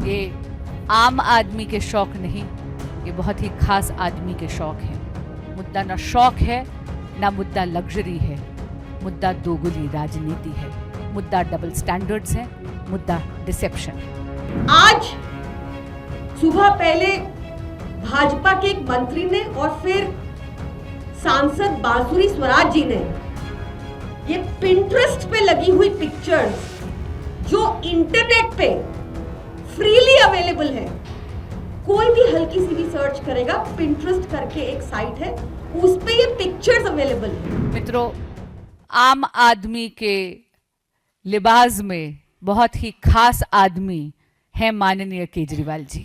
ये आम आदमी के शौक नहीं, ये बहुत ही खास आदमी के शौक हैं। मुद्दा ना शौक है, ना मुद्दा लग्जरी है, मुद्दा दोगुली राजनीति है, मुद्दा डबल स्टैंडर्ड्स है, मुद्दा डिसेप्शन। आज सुबह पहले भाजपा के एक मंत्री ने और फिर सांसद बांसुरी स्वराज जी ने ये पिंटरेस्ट पे लगी हुई पिक्चर्स जो इंटरनेट पे फ्रीली अवेलेबल है, कोई भी हल्की सी भी सर्च करेगा, पिंटरेस्ट करके एक साइट है, उस पे ये पिक्चर्स अवेलेबल है। मित्रों, आम आदमी के लिबास में बहुत ही खास आदमी है माननीय केजरीवाल जी।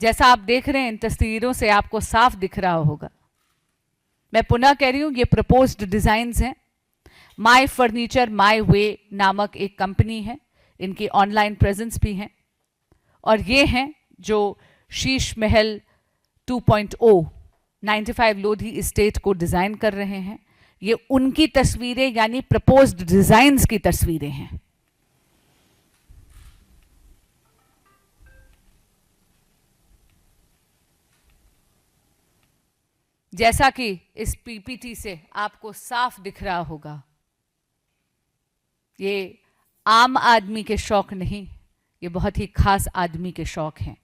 जैसा आप देख रहे हैं इन तस्वीरों से आपको साफ दिख रहा होगा। मैं पुनः कह रही हूं, ये प्रपोज्ड डिजाइन्स हैं। माई फर्नीचर माई वे नामक एक कंपनी है, इनकी ऑनलाइन प्रेजेंस भी है, और ये हैं जो शीश महल 2.0 95 लोधी इस्टेट को डिजाइन कर रहे हैं। ये उनकी तस्वीरें यानी प्रपोज्ड डिजाइन्स की तस्वीरें हैं। जैसा कि इस पीपीटी से आपको साफ दिख रहा होगा, ये आम आदमी के शौक नहीं, ये बहुत ही खास आदमी के शौक हैं।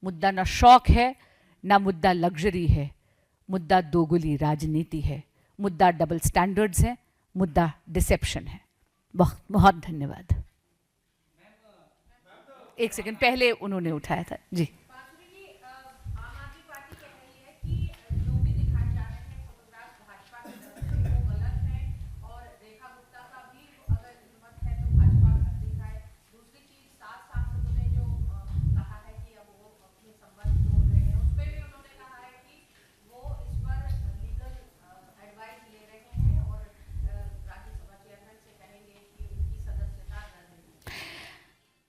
मुद्दा ना शौक है, ना मुद्दा लग्जरी है, मुद्दा दोगुली राजनीति है, मुद्दा डबल स्टैंडर्ड्स है, मुद्दा डिसेप्शन है। बहुत बहुत धन्यवाद। एक सेकंड पहले उन्होंने उठाया था जी।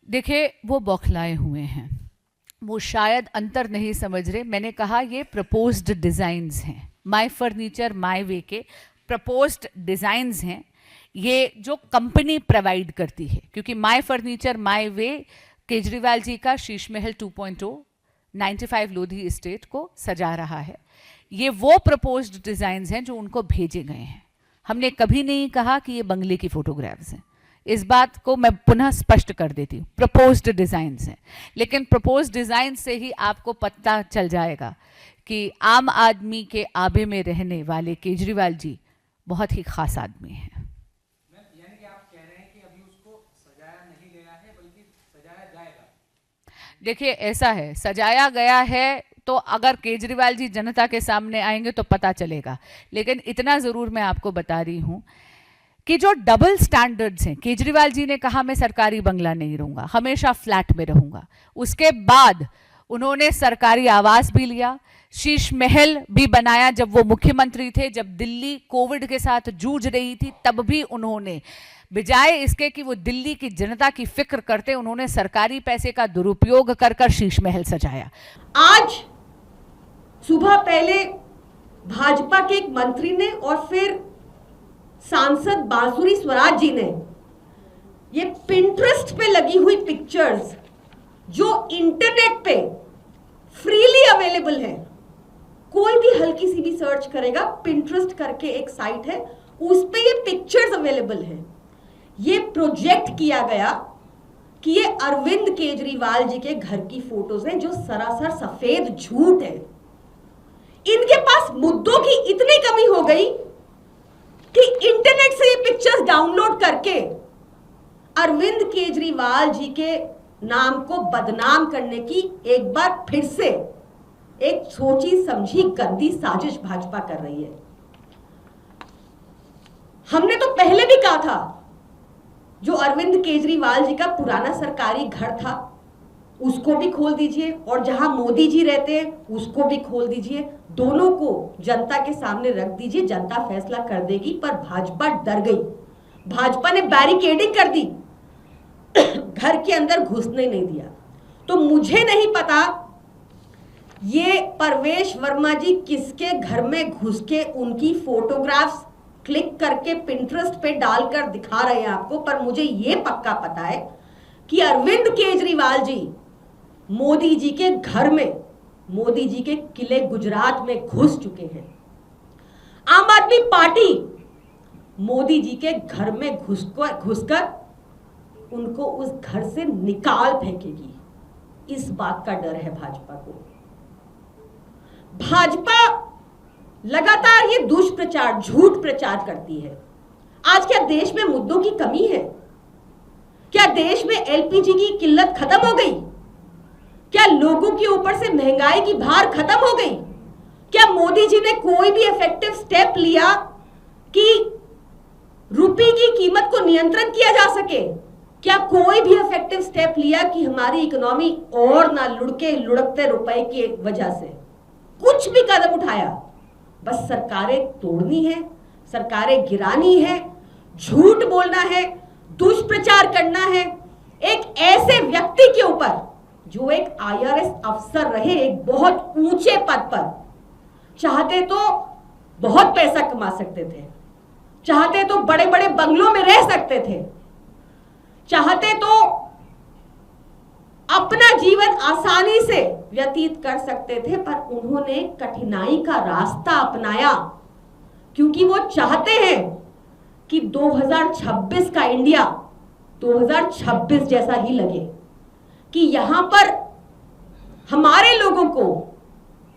देखिए, वो बौखलाए हुए हैं, वो शायद अंतर नहीं समझ रहे। मैंने कहा ये प्रपोज्ड डिजाइन्स हैं, माई फर्नीचर माई वे के प्रपोज्ड डिजाइन्स हैं, ये जो कंपनी प्रोवाइड करती है। क्योंकि माई फर्नीचर माई वे केजरीवाल जी का शीश महल 2.0 95 लोधी इस्टेट को सजा रहा है। ये वो प्रपोज्ड डिजाइन्स हैं जो उनको भेजे गए हैं। हमने कभी नहीं कहा कि ये बंगले की फोटोग्राफ्स हैं। इस बात को मैं पुनः स्पष्ट कर देती हूँ, प्रपोज्ड डिजाइन्स हैं। लेकिन प्रपोज्ड डिजाइन से ही आपको पता चल जाएगा कि आम आदमी के आबे में रहने वाले केजरीवाल जी बहुत ही खास आदमी हैं। यानी कि आप कह रहे हैं कि अभी उसको सजाया नहीं गया है, बल्कि सजाया जाएगा। देखिए, ऐसा है, सजाया गया है तो अगर केजरीवाल जी जनता के सामने आएंगे तो पता चलेगा। लेकिन इतना जरूर मैं आपको बता रही हूं कि जो डबल स्टैंडर्ड्स हैं, केजरीवाल जी ने कहा मैं सरकारी बंगला नहीं रहूंगा, हमेशा फ्लैट में रहूंगा। उसके बाद उन्होंने सरकारी आवास भी लिया, शीश महल भी बनाया जब वो मुख्यमंत्री थे। जब दिल्ली कोविड के साथ जूझ रही थी तब भी उन्होंने, बजाय इसके कि वो दिल्ली की जनता की फिक्र करते, उन्होंने सरकारी पैसे का दुरुपयोग कर कर शीश महल सजाया। आज सुबह पहले भाजपा के एक मंत्री ने और फिर सांसद बांसुरी स्वराज जी ने ये पिंटरेस्ट पे लगी हुई पिक्चर्स जो इंटरनेट पे फ्रीली अवेलेबल है, कोई भी हल्की सी भी सर्च करेगा, पिंटरेस्ट करके एक साइट है, उस पे ये पिक्चर्स अवेलेबल है। ये प्रोजेक्ट किया गया कि ये अरविंद केजरीवाल जी के घर की फोटोज हैं जो सरासर सफेद झूठ है। इनके पास मुद्दों की इतनी कमी हो गई कि इंटरनेट से ये पिक्चर्स डाउनलोड करके अरविंद केजरीवाल जी के नाम को बदनाम करने की एक बार फिर से एक सोची समझी गंदी साजिश भाजपा कर रही है। हमने तो पहले भी कहा था, जो अरविंद केजरीवाल जी का पुराना सरकारी घर था उसको भी खोल दीजिए, और जहां मोदी जी रहते हैं उसको भी खोल दीजिए, दोनों को जनता के सामने रख दीजिए, जनता फैसला कर देगी। पर भाजपा डर गई, भाजपा ने बैरिकेडिंग कर दी, घर के अंदर घुसने नहीं दिया। तो मुझे नहीं पता ये परवेश वर्मा जी किसके घर में घुस के उनकी फोटोग्राफ्स क्लिक करके पिंटरेस्ट पे डालकर दिखा रहे हैं आपको, पर मुझे ये पक्का पता है कि अरविंद केजरीवाल जी मोदी जी के घर में, मोदी जी के किले गुजरात में घुस चुके हैं। आम आदमी पार्टी मोदी जी के घर में घुसकर उनको उस घर से निकाल फेंकेगी, इस बात का डर है भाजपा को। भाजपा लगातार ये दुष्प्रचार, झूठ प्रचार करती है। आज क्या देश में मुद्दों की कमी है? क्या देश में एलपीजी की किल्लत खत्म हो गई? क्या लोगों के ऊपर से महंगाई की भार खत्म हो गई? क्या मोदी जी ने कोई भी इफेक्टिव स्टेप लिया कि रुपये की कीमत को नियंत्रण किया जा सके? क्या कोई भी इफेक्टिव स्टेप लिया कि हमारी इकोनॉमी और ना लुढ़कते रुपए की वजह से? कुछ भी कदम उठाया? बस सरकारें तोड़नी है, सरकारें गिरानी है, झूठ बोलना है, दुष्प्रचार करना है एक ऐसे व्यक्ति के ऊपर जो एक आईआरएस अफसर रहे, एक बहुत ऊंचे पद पर। चाहते तो बहुत पैसा कमा सकते थे, चाहते तो बड़े बड़े बंगलों में रह सकते थे, चाहते तो अपना जीवन आसानी से व्यतीत कर सकते थे, पर उन्होंने कठिनाई का रास्ता अपनाया क्योंकि वो चाहते हैं कि 2026 का इंडिया 2026 जैसा ही लगे, कि यहां पर हमारे लोगों को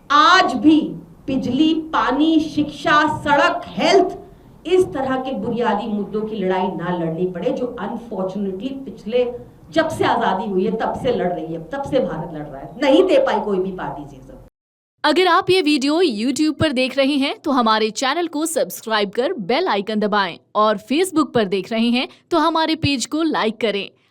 आज भी बिजली, पानी, शिक्षा, सड़क, हेल्थ, इस तरह के बुनियादी मुद्दों की लड़ाई ना लड़नी पड़े जो अनफॉर्चुनेटली पिछले जब से आजादी हुई है तब से लड़ रही है, तब से भारत लड़ रहा है, नहीं दे पाई कोई भी पार्टी चीज। अगर आप ये वीडियो YouTube पर देख रहे हैं तो हमारे चैनल को सब्सक्राइब कर बेल आइकन दबाएं और Facebook पर देख रहे हैं तो हमारे पेज को लाइक करें।